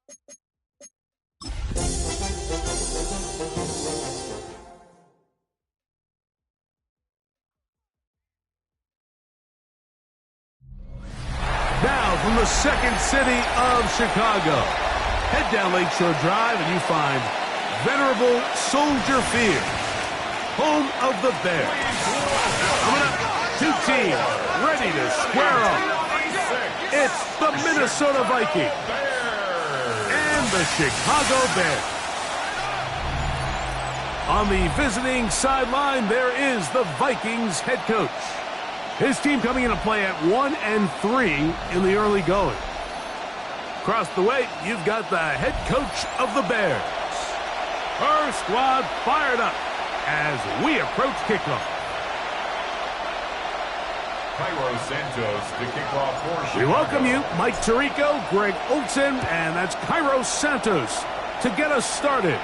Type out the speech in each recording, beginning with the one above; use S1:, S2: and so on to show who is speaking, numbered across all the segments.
S1: Now from the second city of Chicago, head down Lakeshore Drive and you find venerable Soldier Field, home of the Bears. Coming up, two teams ready to square up. It's the Minnesota Vikings and the Chicago Bears. On the visiting sideline, there is the Vikings head coach. His team coming into play at 1-3 in the early going. Across the way, you've got the head coach of the Bears. Her squad fired up as we approach kickoff.
S2: Cairo Santos to kick off for Chicago.
S1: We welcome you, Mike Tirico, Greg Olsen, and that's Cairo Santos to get us started.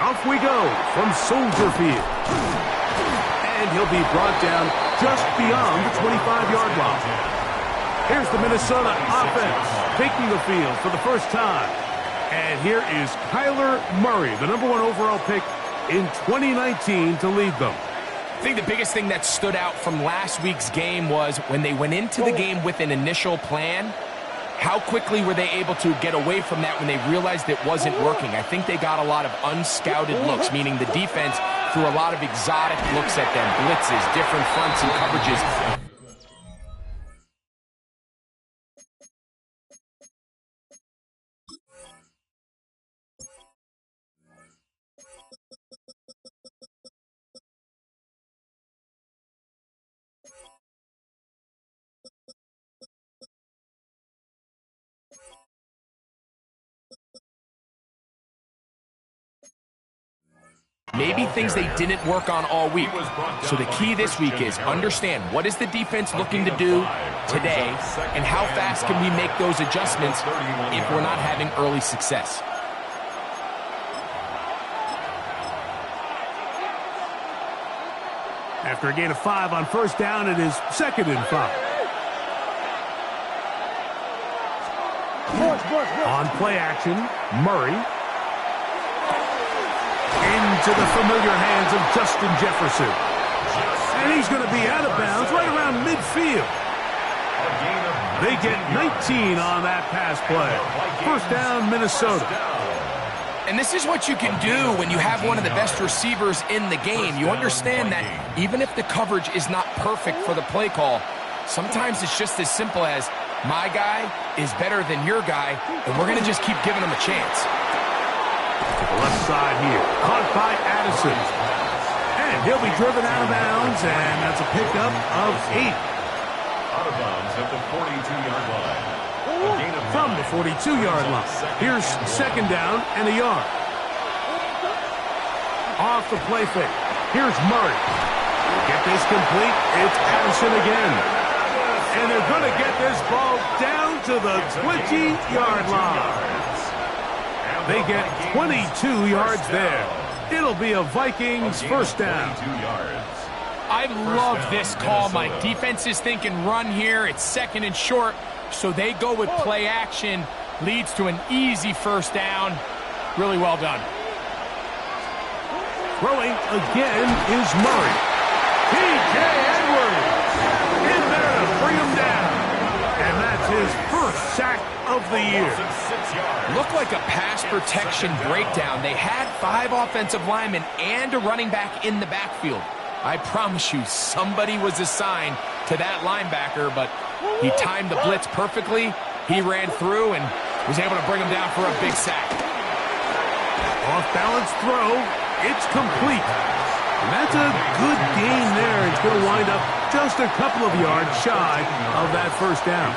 S1: Off we go from Soldier Field. And he'll be brought down just beyond the 25-yard line. Here's the Minnesota offense taking the field for the first time. And here is Kyler Murray, the #1 overall pick in 2019 to lead them.
S3: I think the biggest thing that stood out from last week's game was when they went into the game with an initial plan, how quickly were they able to get away from that when they realized it wasn't working? I think they got a lot of unscouted looks, meaning the defense threw a lot of exotic looks at them, blitzes, different fronts and coverages. Maybe things they didn't work on all week. So the key this week is understand what is the defense looking to do today and how fast can we make those adjustments if we're not having early success.
S1: After a gain of 5 on first down, it is 2nd and 5. On play action, Murray. Into the familiar hands of Justin Jefferson. And he's going to be out of bounds right around midfield. They get 19 on that pass play. First down, Minnesota.
S3: And this is what you can do when you have one of the best receivers in the game. You understand that even if the coverage is not perfect for the play call, sometimes it's just as simple as my guy is better than your guy, and we're going to just keep giving him a chance.
S1: To the left side here, caught by Addison. And he'll be driven out of bounds, and that's a pickup of 8.
S2: Out of bounds at the 42-yard line.
S1: From the 42-yard line. Here's 2nd down and a yard. Off the play fake. Here's Murray. Get this complete. It's Addison again. And they're going to get this ball down to the 20-yard line. They get 22 yards there. It'll be a Vikings first down.
S3: I love this call, Mike. Defense is thinking run here. It's 2nd and short, so they go with play action. Leads to an easy first down. Really well done.
S1: Throwing again is Murray. P.J. Edwards in there to bring him down. And that's his first sack of the year.
S3: Looked like a pass protection breakdown. They had 5 offensive linemen and a running back in the backfield. I promise you, somebody was assigned to that linebacker, but he timed the blitz perfectly. He ran through and was able to bring him down for a big sack.
S1: Off-balance throw. It's complete. And that's a good gain there. It's going to wind up just a couple of yards shy of that first down.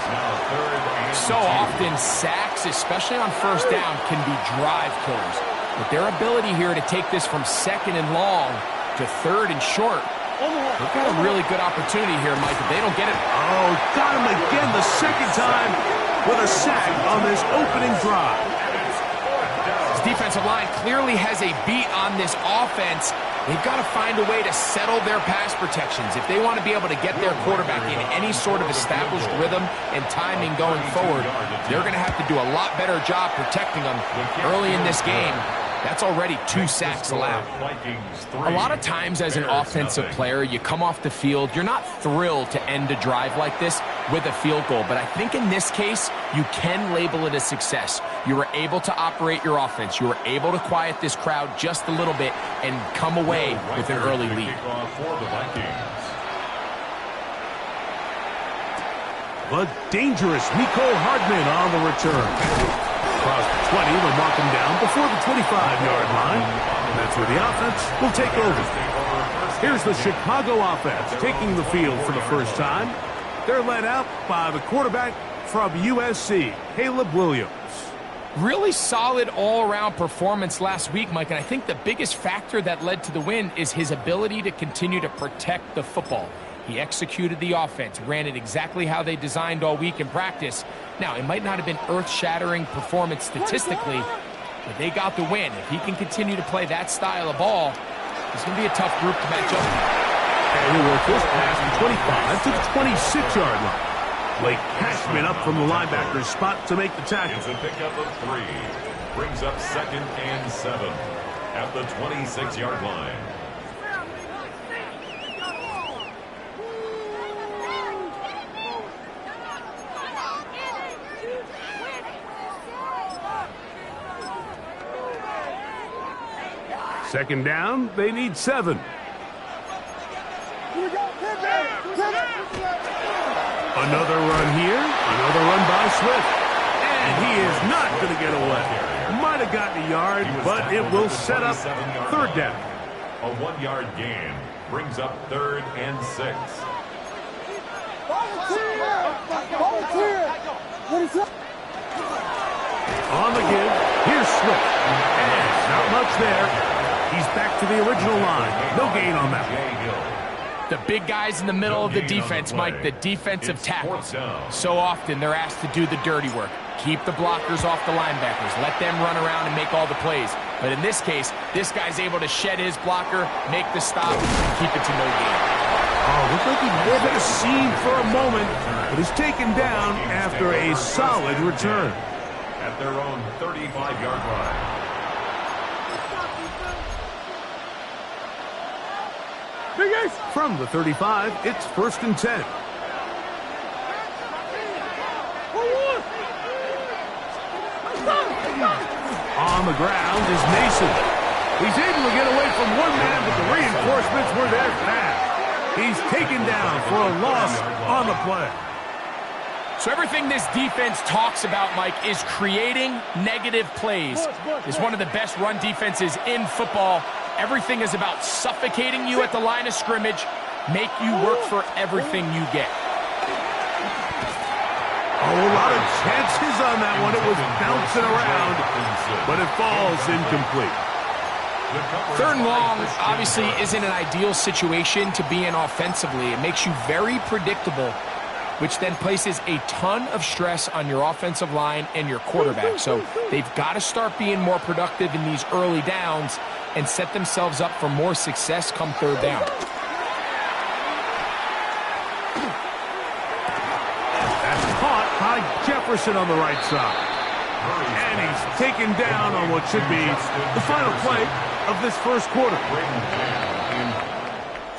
S3: So often, sacks, especially on first down, can be drive killers. But their ability here to take this from 2nd and long to 3rd and short, they've got a really good opportunity here, Mike, if they don't get it.
S1: Oh, got him again the 2nd time with a sack on this opening drive.
S3: This defensive line clearly has a beat on this offense, They've got to find a way to settle their pass protections. If they want to be able to get their quarterback in any sort of established rhythm and timing going forward, they're going to have to do a lot better job protecting them early in this game. That's already 2 sacks allowed. A lot of times as an offensive player, you come off the field, you're not thrilled to end a drive like this with a field goal. But I think in this case, you can label it a success. You were able to operate your offense. You were able to quiet this crowd just a little bit and come away with an early lead.
S1: But dangerous Mecole Hardman on the return. Across the 20, they'll mark him down before the 25-yard line. And that's where the offense will take over. Here's the Chicago offense taking the field for the first time. They're led out by the quarterback from USC, Caleb Williams.
S3: Really solid all-around performance last week, Mike, and I think the biggest factor that led to the win is his ability to continue to protect the football. He executed the offense, ran it exactly how they designed all week in practice. Now, it might not have been earth-shattering performance statistically, but they got the win. If he can continue to play that style of ball, it's going to be a tough group to match up with.
S1: And he'll work this pass from 25 to the 26-yard line. Blake Cashman up from the linebacker's spot to make the tackle.
S2: It's a pickup of 3. Brings up 2nd and 7 at the 26-yard line.
S1: Second down, they need 7. Another run here, another run by Swift. And he is not going to get away. Might have gotten a yard, but it will set up 3rd down.
S2: A 1-yard gain brings up 3rd and 6.
S1: On the give, here's Swift. And not much there. He's back to the original line. No gain on that.
S3: The big guys in the middle of the defense, Mike, the defensive tackles. So often they're asked to do the dirty work. Keep the blockers off the linebackers. Let them run around and make all the plays. But in this case, this guy's able to shed his blocker, make the stop, and keep it to no gain.
S1: Oh, looks like he may have been seen for a moment, but is taken down after a solid return.
S2: At their own 35-yard line.
S1: From the 35, it's 1st and 10. On the ground is Mason. He's able to get away from one man, but the reinforcements were there fast. He's taken down for a loss on the play.
S3: So everything this defense talks about, Mike, is creating negative plays. It's one of the best run defenses in football. Everything is about suffocating you at the line of scrimmage, make you work for everything you get.
S1: Oh, a lot of chances on that one. It was bouncing around, but it falls incomplete.
S3: 3rd and long obviously isn't an ideal situation to be in offensively. It makes you very predictable, which then places a ton of stress on your offensive line and your quarterback. So they've got to start being more productive in these early downs and set themselves up for more success come 3rd down.
S1: That's caught by Jefferson on the right side. And he's taken down on what should be the final play of this first quarter.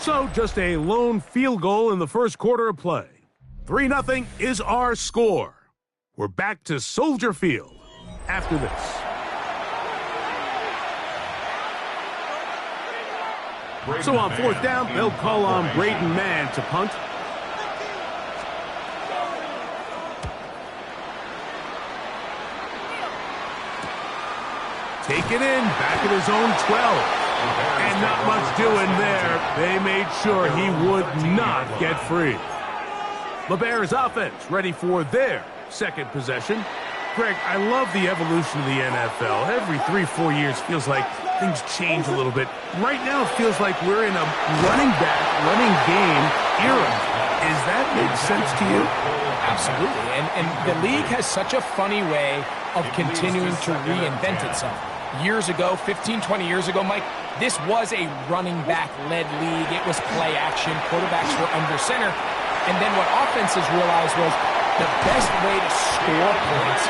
S1: So just a lone field goal in the first quarter of play. 3-0 is our score. We're back to Soldier Field after this. So on 4th down, they'll call on Braden Mann to punt. Take it in, back at his own 12. And not much doing there. They made sure he would not get free. LeBear's offense ready for their 2nd possession. Greg, I love the evolution of the NFL. Every 3-4 years feels like things change a little bit. Right now it feels like we're in a running back, running game era. Is that make sense to you?
S3: Absolutely. And the league has such a funny way of continuing to reinvent itself. years ago, 15, 20 years ago, Mike, this was a running back-led league. It was play action. Quarterbacks were under center. And then what offenses realized was the best way to score points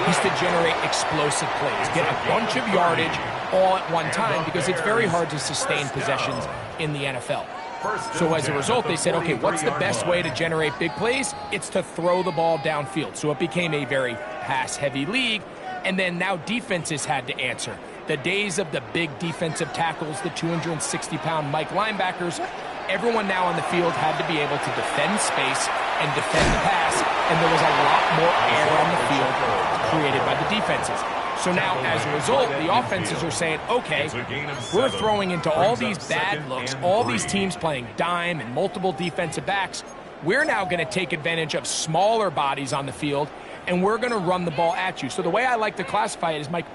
S3: is to generate explosive plays, get a bunch of yardage all at one time, because it's very hard to sustain possessions in the NFL. So as a result, they said, okay, what's the best way to generate big plays? It's to throw the ball downfield. So it became a very pass-heavy league, and then now defenses had to answer. The days of the big defensive tackles, the 260-pound Mike linebackers, everyone now on the field had to be able to defend space and defend the pass, and there was a lot more air on the field created by the defenses. So now, as a result, the offenses are saying, okay, we're throwing into all these bad looks, all these teams playing dime and multiple defensive backs. We're now going to take advantage of smaller bodies on the field, and we're going to run the ball at you. So the way I like to classify it is, Mike,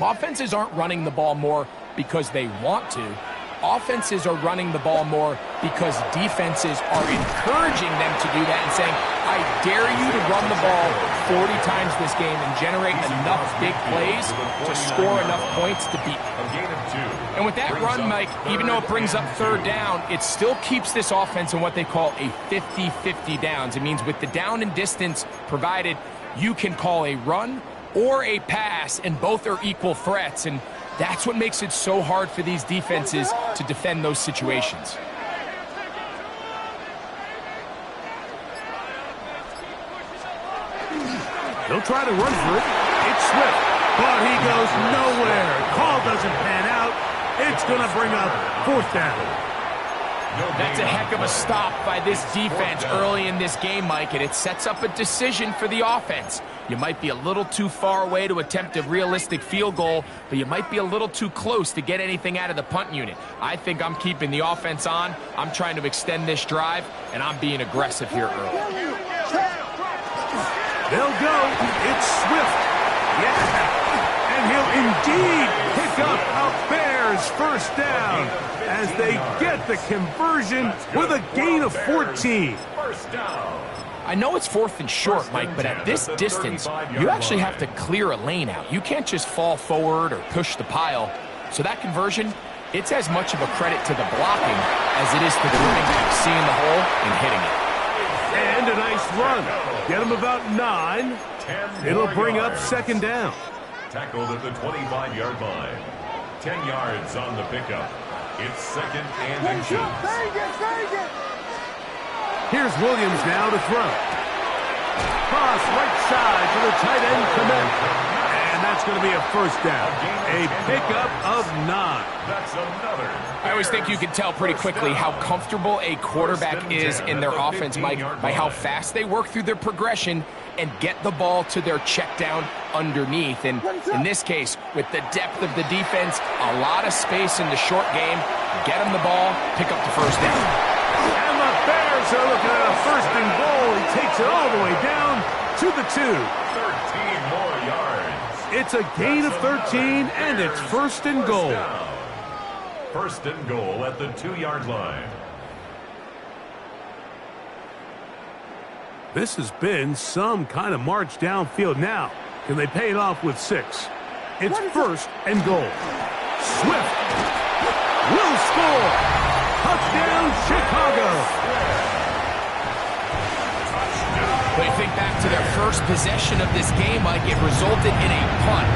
S3: offenses aren't running the ball more because they want to. Offenses are running the ball more because defenses are encouraging them to do that and saying, I dare you to run the ball 40 times this game and generate enough big plays to score enough points to beat them. And with that run, Mike, even though it brings up third down, it still keeps this offense in what they call a 50-50 downs. It means with the down and distance provided, you can call a run or a pass, and both are equal threats. And that's what makes it so hard for these defenses to defend those situations.
S1: He'll try to run for it. It's Swift, but he goes nowhere. Call doesn't pan out. It's going to bring up fourth down.
S3: That's a heck of a stop by this defense early in this game, Mike, and it sets up a decision for the offense. You might be a little too far away to attempt a realistic field goal, but you might be a little too close to get anything out of the punt unit. I think I'm keeping the offense on. I'm trying to extend this drive, and I'm being aggressive here early.
S1: They'll go. It's Swift. Yeah. And he'll indeed pick up a Bears first down as they get the conversion with a gain of 14.
S2: First down.
S3: I know it's fourth and short, Mike, but at this distance, you actually have to clear a lane out. You can't just fall forward or push the pile. So that conversion, it's as much of a credit to the blocking as it is to the running back seeing the hole and hitting it.
S1: And a nice run. Get him about 9. It'll bring up second down.
S2: Tackled at the 25-yard line. 10 yards on the pickup. It's second and inches.
S1: Here's Williams now to throw. Cross right side to the tight end, Kmet. And that's going to be a first down. A pickup of 9.
S2: That's another.
S3: I always think you can tell pretty quickly how comfortable a quarterback is in their offense, Mike, by how fast they work through their progression and get the ball to their check down underneath. And in this case, with the depth of the defense, a lot of space in the short game, get them the ball, pick up the first down.
S1: And the Bears are looking at a first and goal. He takes it all the way down to the 2.
S2: 13 more yards.
S1: It's a gain of 13, and it's first and goal.
S2: First and goal at the 2-yard line.
S1: This has been some kind of march downfield. Now, can they pay it off with 6? It's first and goal. Swift will score. Touchdown, Chicago.
S3: But you think back to their first possession of this game, Mike, it resulted in a punt.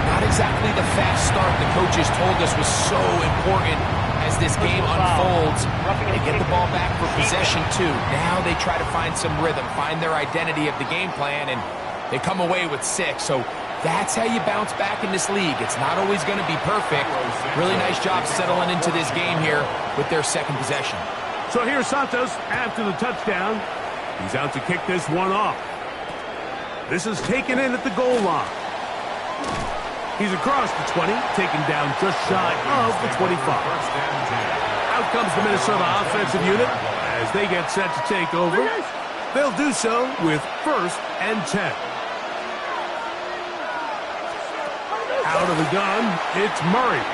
S3: Not exactly the fast start the coaches told us was so important as this game unfolds. They get the ball back for possession 2. Now they try to find some rhythm, find their identity of the game plan, and they come away with 6. So that's how you bounce back in this league. It's not always going to be perfect. Really nice job settling into this game here with their second possession.
S1: So here's Santos after the touchdown. He's out to kick this one off. This is taken in at the goal line. He's across the 20, taken down just shy of the 25. Out comes the Minnesota offensive unit as they get set to take over. They'll do so with first and 10. Out of the gun, it's Murray.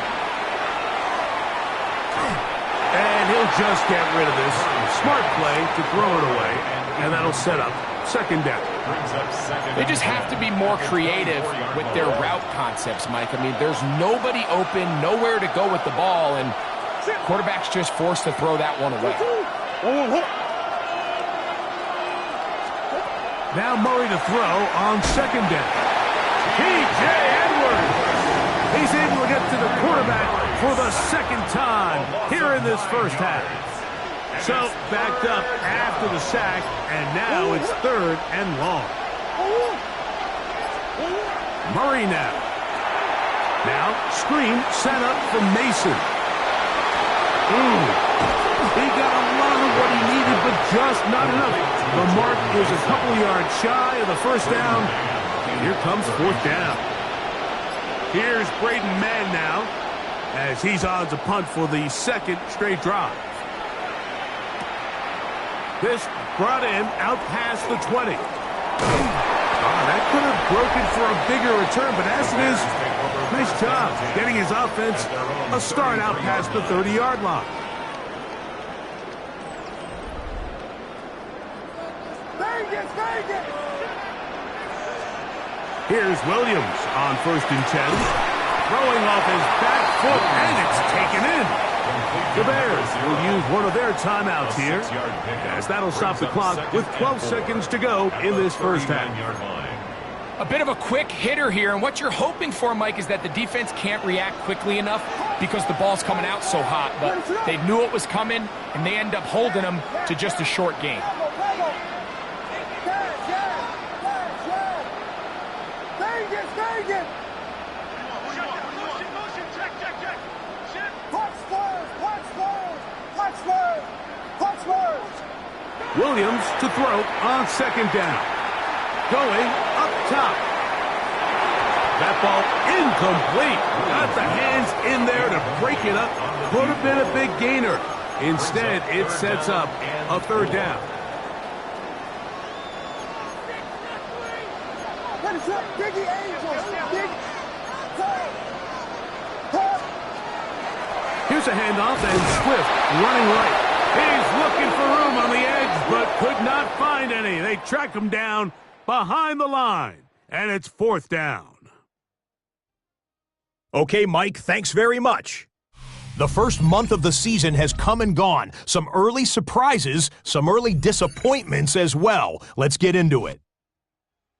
S1: And he'll just get rid of this. Smart play to throw it away, and that'll set up second down.
S2: brings up second.
S3: They just have to be more creative with their route concepts, Mike. I mean, there's nobody open, nowhere to go with the ball, and quarterback's just forced to throw that one away.
S1: Now Murray to throw on second down. T.J. Edwards. He's able to get to the quarterback for the second time here in this first half. So backed up after the sack, and now it's third and long. Murray now. Now screen set up for Mason. He got a lot of what he needed, but just not enough. The mark is a couple yards shy of the first down. And here comes fourth down. Here's Braden Mann now, as he's on to punt for the second straight drive. This brought him out past the 20. That could have broken for a bigger return, but as it is, nice job getting his offense a start out past the 30-yard line. Here's Williams on 1st and 10. Throwing off his back foot, and it's taken in. The Bears will use one of their timeouts here, as that'll stop the clock with 12 seconds to go in this first half.
S3: A bit of a quick hitter here, and what you're hoping for, Mike, is that the defense can't react quickly enough because the ball's coming out so hot, but they knew it was coming, and they end up holding them to just a short gain.
S1: Williams to throw on second down. Going up top. That ball incomplete. Got the hands in there to break it up. Could have been a big gainer. Instead, it sets up a third down. Here's a handoff, and Swift running right. He's looking for room on the edge, but could not find any. They track him down behind the line, and it's fourth down.
S4: Okay, Mike, thanks very much. The first month of the season has come and gone. Some early surprises, some early disappointments as well. Let's get into it.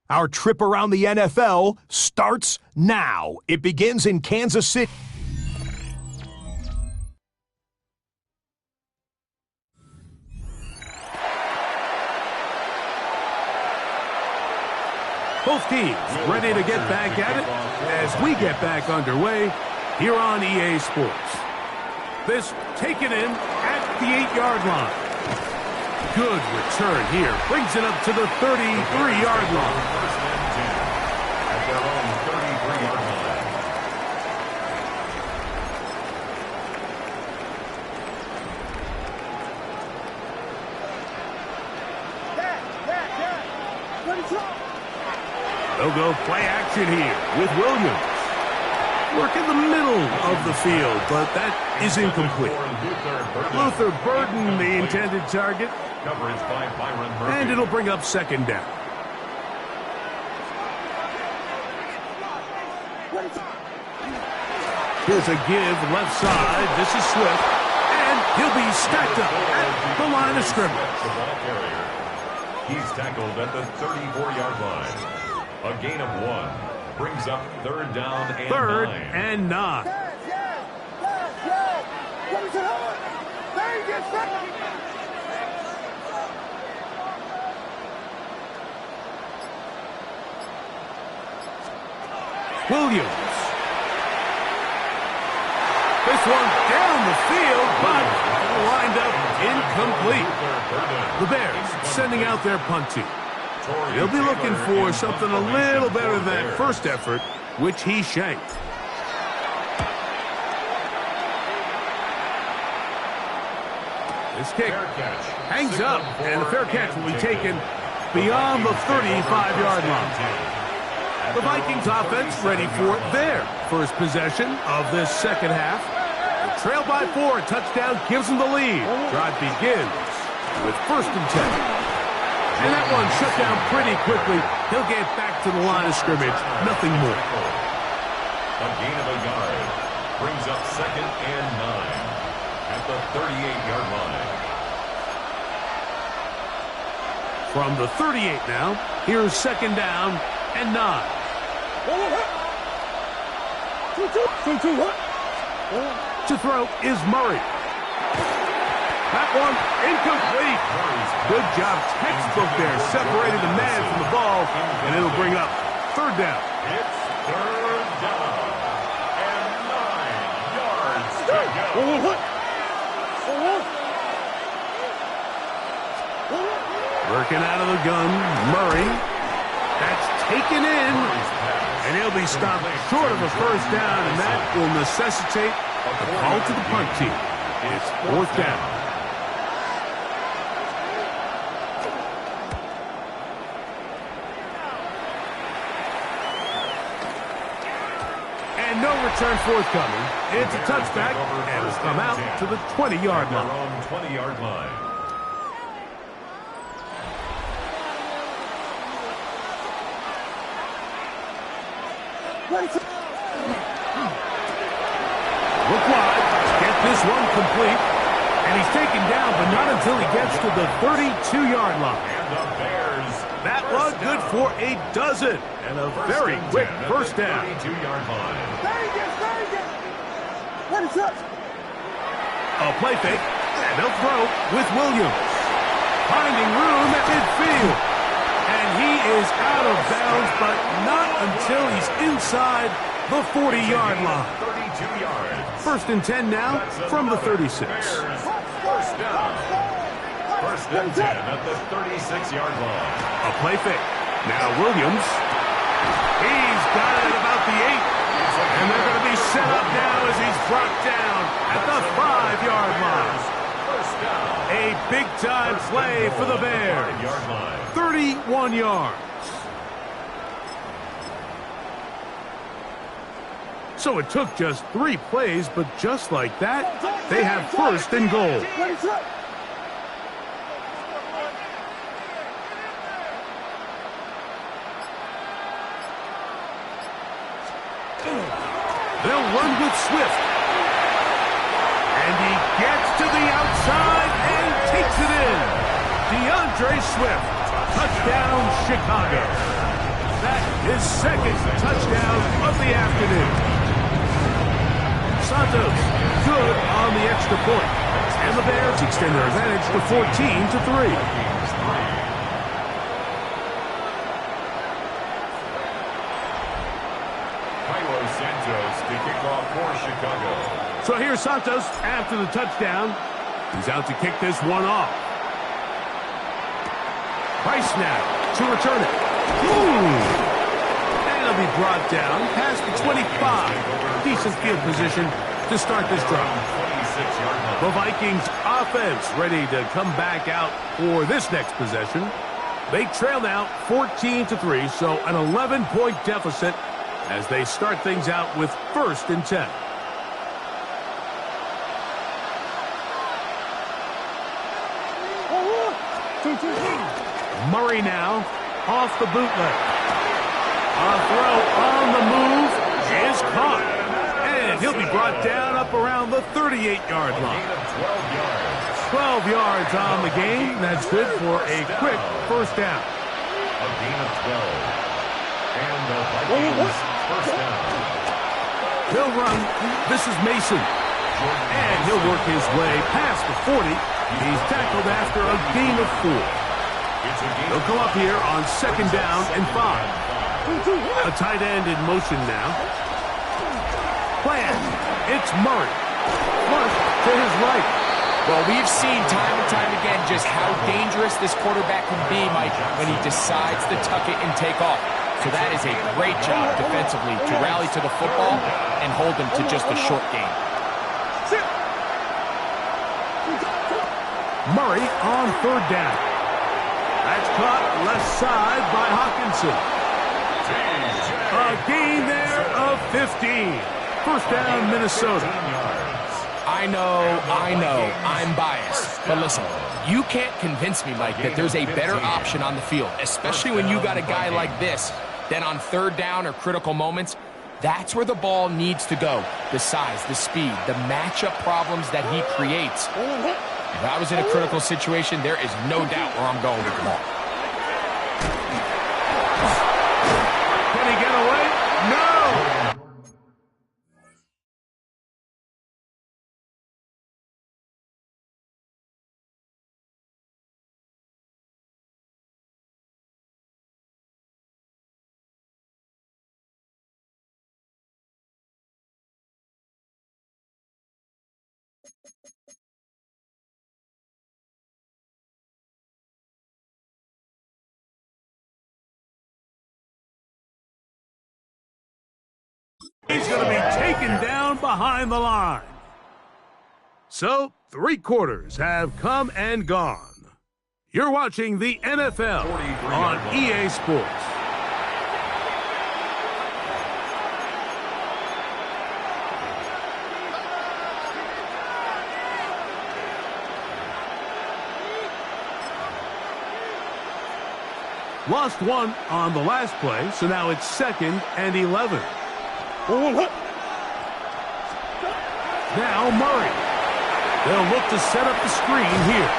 S4: Our trip around the NFL starts now. It begins in Kansas City.
S1: Both teams ready to get back at it as we get back underway here on EA Sports. This taken in at the 8-yard line. Good return here. Brings it up to the 33-yard line.
S2: At their own 33-yard line.
S1: They'll go play action here with Williams. Work in the middle of the field, but that is incomplete. Luther Burden, the intended target.
S2: Coverage by Byron Murphy.
S1: And it'll bring up second down. Here's a give left side. This is Swift. And he'll be stacked up at the line of scrimmage.
S2: The ball carrier. He's tackled at the 34-yard line. A gain of 1. Brings up third down and 9.
S1: Third and 9. Williams. This one down the field, but lined up incomplete. The Bears sending out their punt team. He'll be looking for something a little better than that first effort, which he shanked. This kick hangs up, and the fair catch will be taken beyond the 35-yard line. The Vikings offense ready for their first possession of this second half. They trail by 4. Touchdown gives them the lead. Drive begins with 1st and 10. And that one shut down pretty quickly. He'll get back to the line of scrimmage. Nothing more.
S2: A gain of a yard brings up 2nd and 9 at the 38-yard line.
S1: From the 38 now, here's 2nd down and 9. To throw is Murray. That one incomplete. Good job, textbook there. Separated the man from the ball, and it'll bring up 3rd down.
S2: It's 3rd down and 9 yards to go.
S1: Working out of the gun, Murray. That's taken in, and he'll be stopped short of a 1st down, and that will necessitate a call to the punt team. It's 4th down. And no return forthcoming. It's a touchback, and it's come out to the 20-yard line.
S2: Their own 20-yard line.
S1: Look wide. Get this one complete. And he's taken down, but not until he gets to the 32-yard line.
S2: And the Bears.
S1: That one good for a dozen. And a very quick 1st down.
S2: 32-yard line.
S1: A play fake, and they'll throw with Williams. Finding room at midfield. And he is out of bounds, but not until he's inside the 40-yard line.
S2: 32 yards.
S1: 1st and 10 now from the 36.
S2: Bears, 1st down. 1st and 10 at the 36-yard line.
S1: A play fake. Now Williams. He's got it at about the 8. And they're going to be set up now as he's brought down at the 5-yard line.
S2: 1st down.
S1: A big-time play for the Bears.
S2: 5-yard line.
S1: 31 yards. So it took just 3 plays, but just like that, they have 1st and goal. They'll run with Swift. And he gets to the outside and takes it in. DeAndre Swift. Touchdown, Chicago. That is 2nd touchdown of the afternoon. Santos, good on the extra point. And the Bears extend their advantage to 14-3.
S2: Santos to kick off for Chicago.
S1: So here's Santos after the touchdown. He's out to kick this one off. Price now to return it. And it'll be brought down past the 25. Decent field position to start this drive. The Vikings offense ready to come back out for this next possession. They trail now 14-3, so an 11-point deficit as they start things out with 1st and 10. Murray now off the bootleg. A throw on the move is caught. And he'll be brought down up around the 38-yard line. 12 yards on the game. That's good for a quick 1st down.
S2: A gain of 12. And the Vikings 1st down.
S1: He'll run. This is Mason. And he'll work his way past the 40. He's tackled after a gain of 4. He'll come up here on 2nd down and 5. A tight end in motion now. Plan. It's Murray. Flush to his right.
S3: Well, we've seen time and time again just how dangerous this quarterback can be, Mike, when he decides to tuck it and take off. So that is a great job defensively to rally to the football and hold him to just a short gain.
S1: Murray on 3rd down. That's caught left side by Hawkinson. A gain there of 15. 1st down, Minnesota.
S3: I I know, I'm biased. But listen, you can't convince me, Mike, that there's a better option on the field, especially when you got a guy like this, that on third down or critical moments, that's where the ball needs to go. The size, the speed, the matchup problems that he creates. If I was in a critical situation, there is no doubt where I'm going with the ball.
S1: Can he get away? No! He's going to be taken down behind the line. So, 3 quarters have come and gone. You're watching the NFL on EA Sports. Lost 1 on the last play, so now it's 2nd and 11. Now Murray. They'll look to set up the screen here.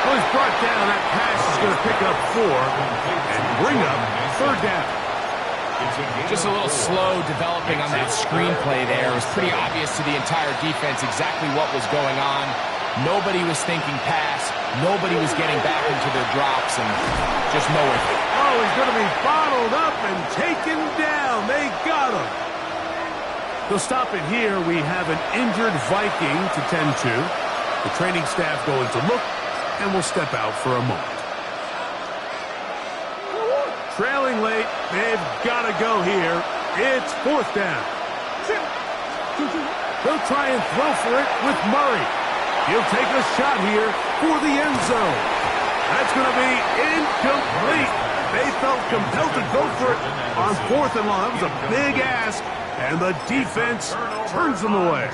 S1: Well, he's brought down. That pass is going to pick up 4 and bring up 3rd down.
S3: Just a little slow developing on that screenplay there. It was pretty obvious to the entire defense exactly what was going on. Nobody was thinking pass. Nobody was getting back into their drops and just nowhere.
S1: Oh, he's going to be bottled up and taken down. They got him. They'll stop it here. We have an injured Viking to tend to. The training staff going to look, and we'll step out for a moment. Trailing late. They've got to go here. It's 4th down. They'll try and throw for it with Murray. He'll take a shot here for the end zone. That's going to be incomplete. They felt compelled to go for it on 4th and long. That was a big ask, and the defense turns them away.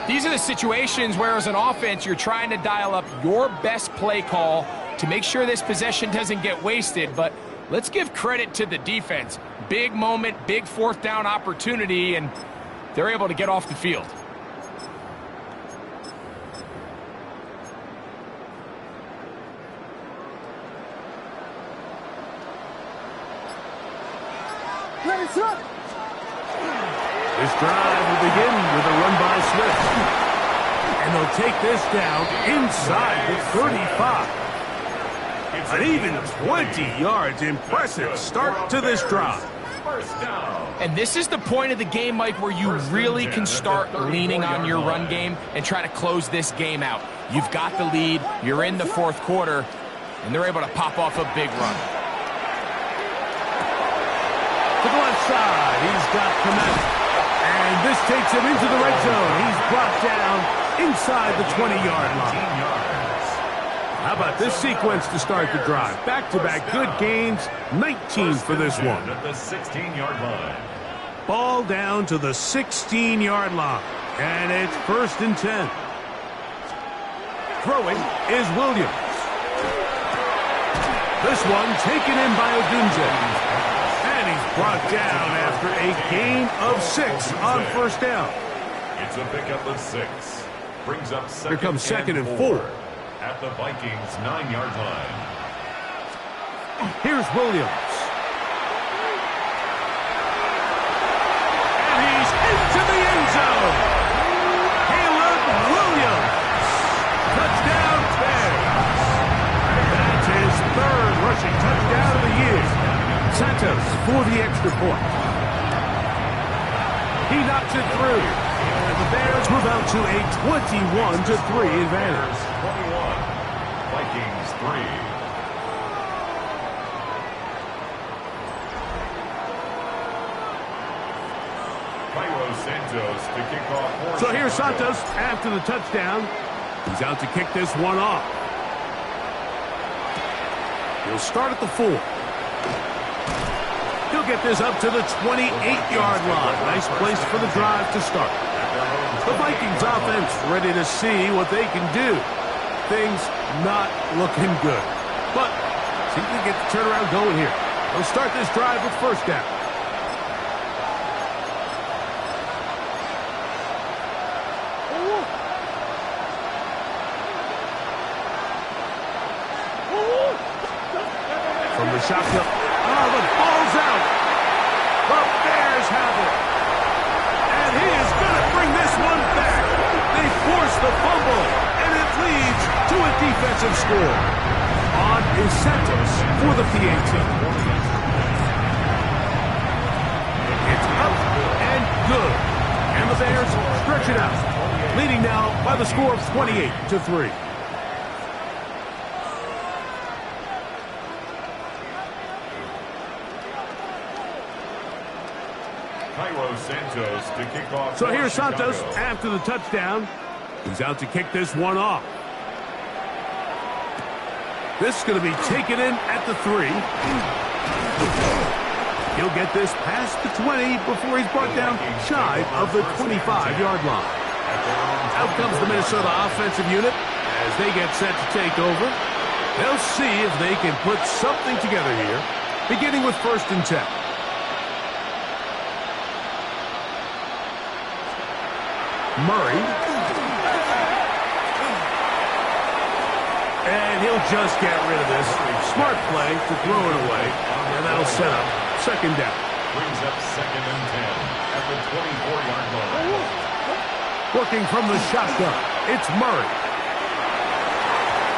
S3: These are the situations where, as an offense, you're trying to dial up your best play call to make sure this possession doesn't get wasted. But let's give credit to the defense. Big moment, big 4th down opportunity, and they're able to get off the field.
S1: This drive will begin with a run by Smith. And they'll take this down inside the 35. An even 20 yards. Impressive start to this drive.
S3: And this is the point of the game, Mike, where you really can start leaning on your run game and try to close this game out. You've got the lead, you're in the 4th quarter, and they're able to pop off a big run.
S1: To the left side, he's got Kmet. And this takes him into the red zone. He's brought down inside the 20-yard line. How about this sequence to start the drive? Back-to-back good gains, 19 for this one.
S2: At the 16-yard line.
S1: Ball down to the 16-yard line. And it's 1st and 10. Throwing is Williams. This one taken in by Odunze. And he's brought down after a gain of 6 on 1st down.
S2: It's a pickup of 6. Brings up 2nd.
S1: Here comes 2nd and 4.
S2: At the Vikings' 9-yard line.
S1: Here's Williams. And he's into the end zone. Caleb Williams. Touchdown Bears. That's his 3rd rushing touchdown of the year. Santos for the extra point. He knocks it through. And the Bears move out to a 21-3 advantage.
S2: 21. Vikings 3. Cairo Santos to kick off.
S1: So here's Santos after the touchdown. He's out to kick this one off. He'll start at the 4. He'll get this up to the 28-yard line. Nice place for the drive to start.
S2: At their own
S1: The Vikings offense ready to see what they can do. Things not looking good. But see if we get the turnaround going here. They'll start this drive with first down. From the shotgun. Oh, the ball's out. The Bears have it. And he is going to bring this one back. They force the fumble, and it leads to a defensive score. On is Santos for the PAT. It's up and good. And the Bears stretch it out, leading now by the score of 28-3.
S2: Cairo Santos to kick off.
S1: So here's
S2: Chicago.
S1: Santos after the touchdown. He's out to kick this one off. This is going to be taken in at the 3. He'll get this past the 20 before he's brought down shy of the 25-yard line. Out comes the Minnesota offensive unit as they get set to take over. They'll see if they can put something together here, beginning with 1st and 10. Murray. And he'll just get rid of this. Smart play to throw it away. And that'll set up 2nd down.
S2: Brings up 2nd and 10 at the 24-yard line.
S1: Working from the shotgun, it's Murray.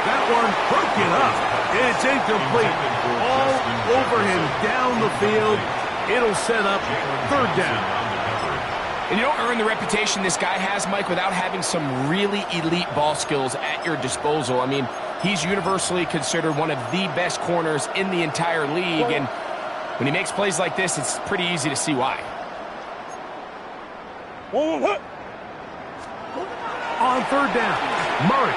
S1: That one broken up. It's incomplete. All over him down the field. It'll set up 3rd down.
S3: And you don't earn the reputation this guy has, Mike, without having some really elite ball skills at your disposal. I mean, he's universally considered one of the best corners in the entire league, and when he makes plays like this, it's pretty easy to see why.
S1: On 3rd down, Murray.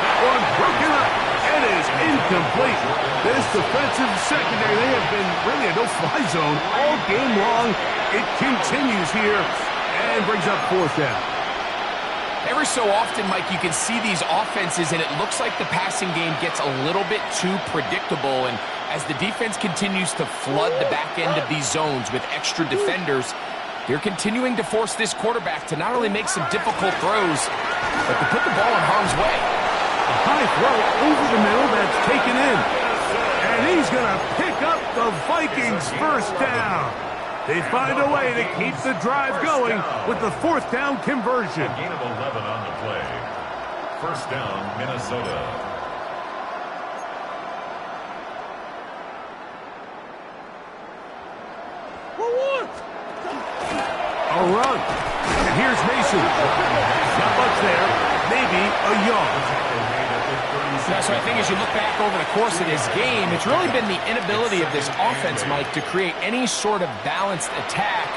S1: That one broken up. It is incomplete. This defensive secondary, they have been really a no-fly zone all game long. It continues here and brings up 4th down.
S3: Every so often, Mike, you can see these offenses, and it looks like the passing game gets a little bit too predictable. And as the defense continues to flood the back end of these zones with extra defenders, they're continuing to force this quarterback to not only make some difficult throws, but to put the ball in harm's way.
S1: A high throw over the middle that's taken in. And he's going to pick up the Vikings' 1st down. They find a way to keep the drive going with the 4th down conversion.
S2: A gain of 11 on the play. 1st down, Minnesota.
S1: A run. And here's Mason. Not much there. Maybe a yard.
S3: So I think as you look back over the course of this game, it's really been the inability of this offense, Mike, to create any sort of balanced attack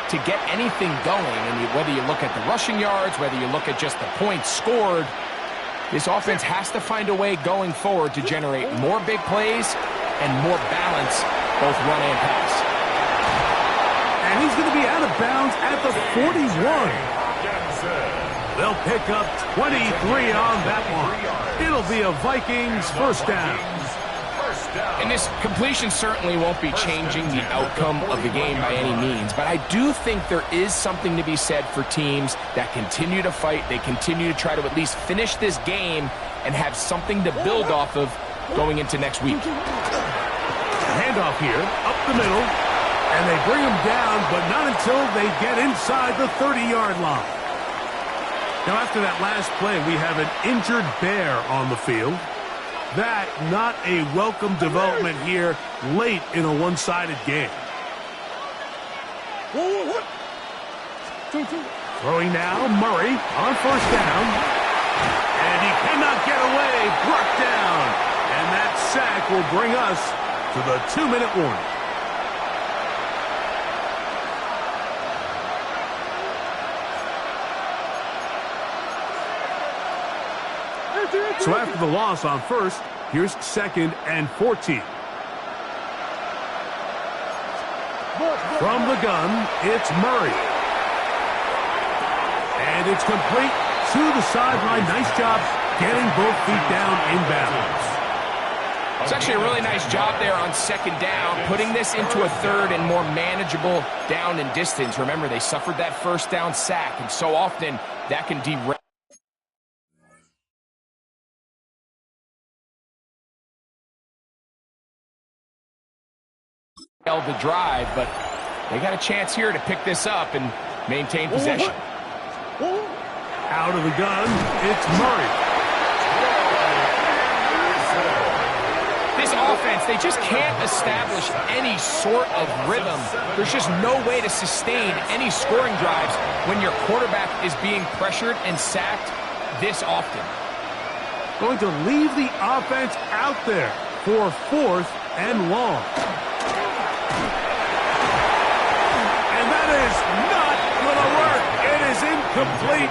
S3: to get anything going. And whether you look at the rushing yards, whether you look at just the points scored, this offense has to find a way going forward to generate more big plays and more balance, both run and pass.
S1: And he's going to be out of bounds at the 41. They'll pick up 23 on that one. It'll be a Vikings 1st down.
S3: And this completion certainly won't be changing the outcome of the game by any means, but I do think there is something to be said for teams that continue to fight. They continue to try to at least finish this game and have something to build off of going into next week.
S1: Handoff here, up the middle, and they bring him down, but not until they get inside the 30-yard line. Now, after that last play, we have an injured Bear on the field. That, not a welcome development here late in a one-sided game. Throwing now, Murray on 1st down. And he cannot get away, brought down. And that sack will bring us to the 2-minute warning. So after the loss on 1st, here's 2nd and 14. From the gun, it's Murray. And it's complete to the sideline. Nice job getting both feet down in bounds.
S3: It's actually a really nice job there on second down, putting this into a third and more manageable down and distance. Remember, they suffered that first down sack, and so often that can derail the drive, but they got a chance here to pick this up and maintain possession.
S1: Out of the gun, it's Murray.
S3: This offense, they just can't establish any sort of rhythm. There's just no way to sustain any scoring drives when your quarterback is being pressured and sacked this often.
S1: Going to leave the offense out there for 4th and long. And that is not going to work. It is incomplete.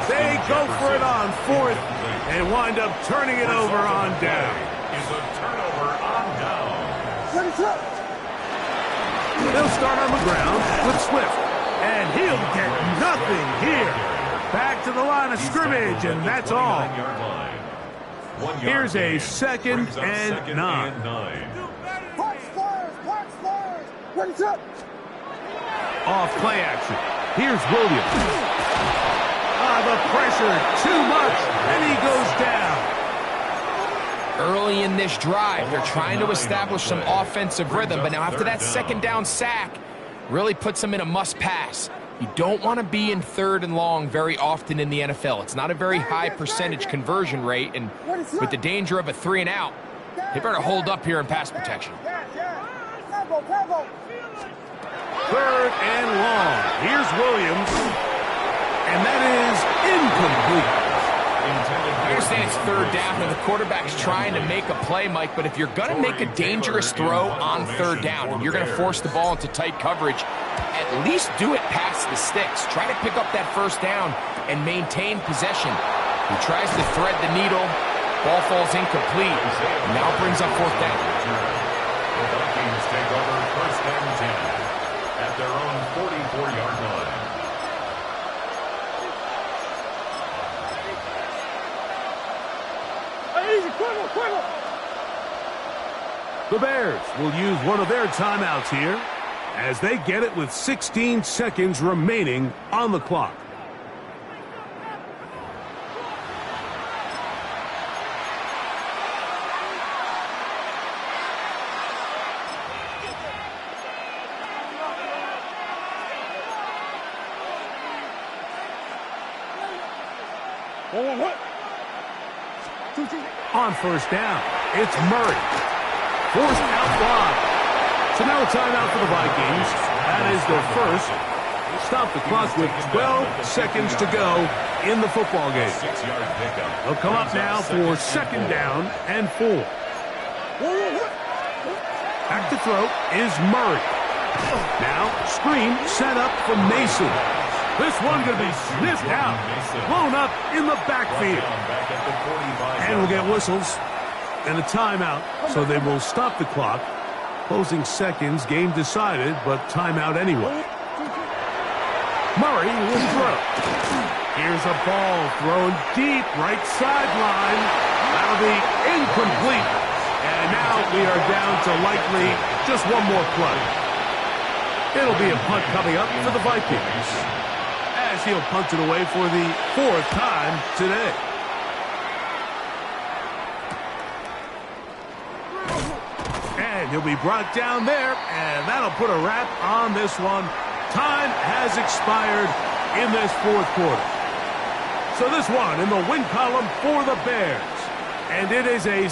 S1: They go for it on 4th and wind up turning it over on down.
S2: Is a turnover on down.
S1: They'll start on the ground with Swift, and he'll get nothing here. Back to the line of scrimmage, and that's all. Here's a 2nd and 9. Off play action. Here's Williams. The pressure, too much, and he goes down.
S3: Early in this drive, they're trying to establish some offensive rhythm, but now after that second down sack, really puts them in a must-pass. You don't want to be in 3rd and long very often in the NFL. It's not a very high percentage conversion rate, and with the danger of a 3 and out, they better hold up here in pass protection.
S1: 3rd and long. Here's Williams, and that is incomplete.
S3: I understand it's 3rd down and the quarterback's trying to make a play, Mike, but if you're going to make a dangerous throw on 3rd down and you're going to force the ball into tight coverage, at least do it past the sticks. Try to pick up that 1st down and maintain possession. He tries to thread the needle. Ball falls incomplete. And now brings up 4th down.
S2: The Vikings take over 1st and 10 at their own 44-yard line.
S1: The Bears will use one of their timeouts here as they get it with 16 seconds remaining on the clock. On 1st down, it's Murray. Forced out wide. So now a timeout for the Vikings. That is their first. Stop the clock with 12 seconds to go in the football game. They'll come up now for 2nd down and 4. Back to throw is Murray. Now screen set up for Mason. This one going to be sniffed out. Blown up in the backfield. And we'll get whistles and a timeout, so they will stop the clock. Closing seconds, game decided, but timeout anyway. Murray will throw. Here's a ball thrown deep, right sideline. That'll be incomplete. And now we are down to likely just one more play. It'll be a punt coming up for the Vikings, as he'll punt it away for the 4th time today. And he'll be brought down there, and that'll put a wrap on this one. Time has expired in this 4th quarter. So this one in the win column for the Bears. And it is a